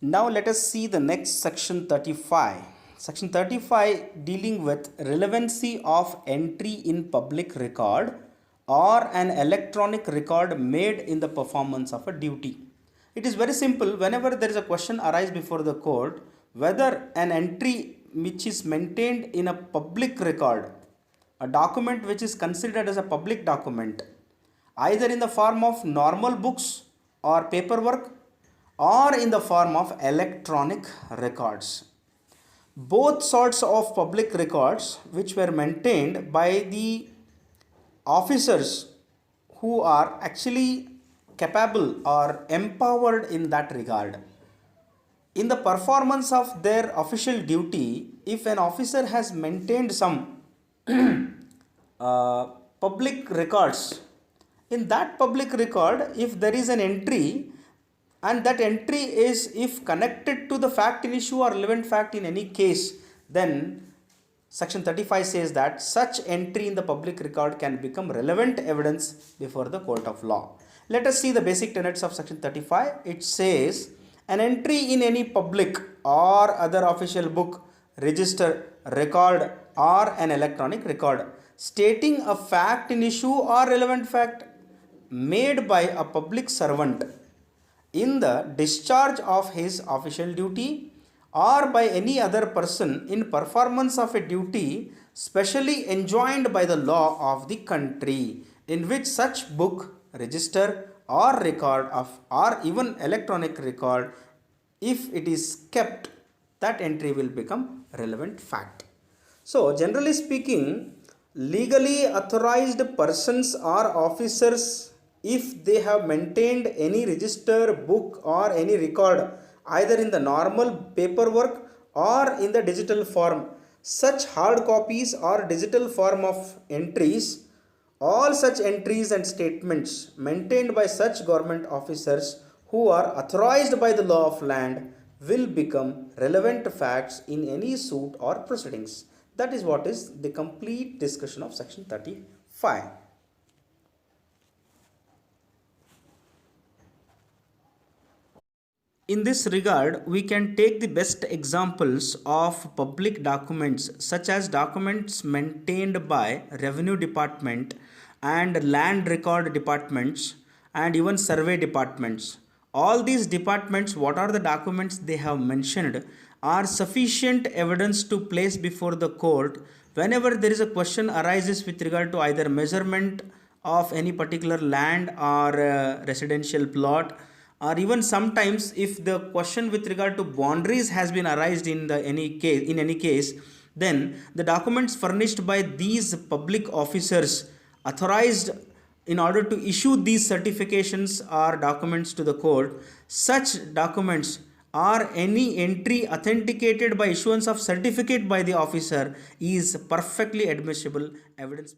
Now let us see the next section 35. Section 35 dealing with relevancy of entry in public record or an electronic record made in the performance of a duty. It is very simple. Whenever there is a question arise before the court, whether an entry which is maintained in a public record, a document which is considered as a public document, either in the form of normal books or paperwork or in the form of electronic records. Both sorts of public records which were maintained by the officers who are actually capable or empowered in that regard. In the performance of their official duty, if an officer has maintained some public records, in that public record, if there is an entry, and that entry is if connected to the fact in issue or relevant fact in any case, then section 35 says that such entry in the public record can become relevant evidence before the court of law. Let us see the basic tenets of section 35. It says an entry in any public or other official book, register, record or an electronic record stating a fact in issue or relevant fact made by a public servant in the discharge of his official duty or by any other person in performance of a duty specially enjoined by the law of the country in which such book, register or record of or even electronic record, if it is kept, that entry will become relevant fact. So generally speaking, legally authorized persons or officers, if they have maintained any register, book or any record either in the normal paperwork or in the digital form, such hard copies or digital form of entries, all such entries and statements maintained by such government officers who are authorized by the law of land will become relevant facts in any suit or proceedings. That is what is the complete discussion of section 35. In this regard, we can take the best examples of public documents such as documents maintained by Revenue Department and Land Record Departments and even Survey Departments. All these departments, what are the documents they have mentioned, are sufficient evidence to place before the court whenever there is a question arises with regard to either measurement of any particular land or residential plot, or even sometimes if the question with regard to boundaries has been arised in any case, then the documents furnished by these public officers authorized in order to issue these certifications or documents to the court, such documents or any entry authenticated by issuance of certificate by the officer is perfectly admissible evidence.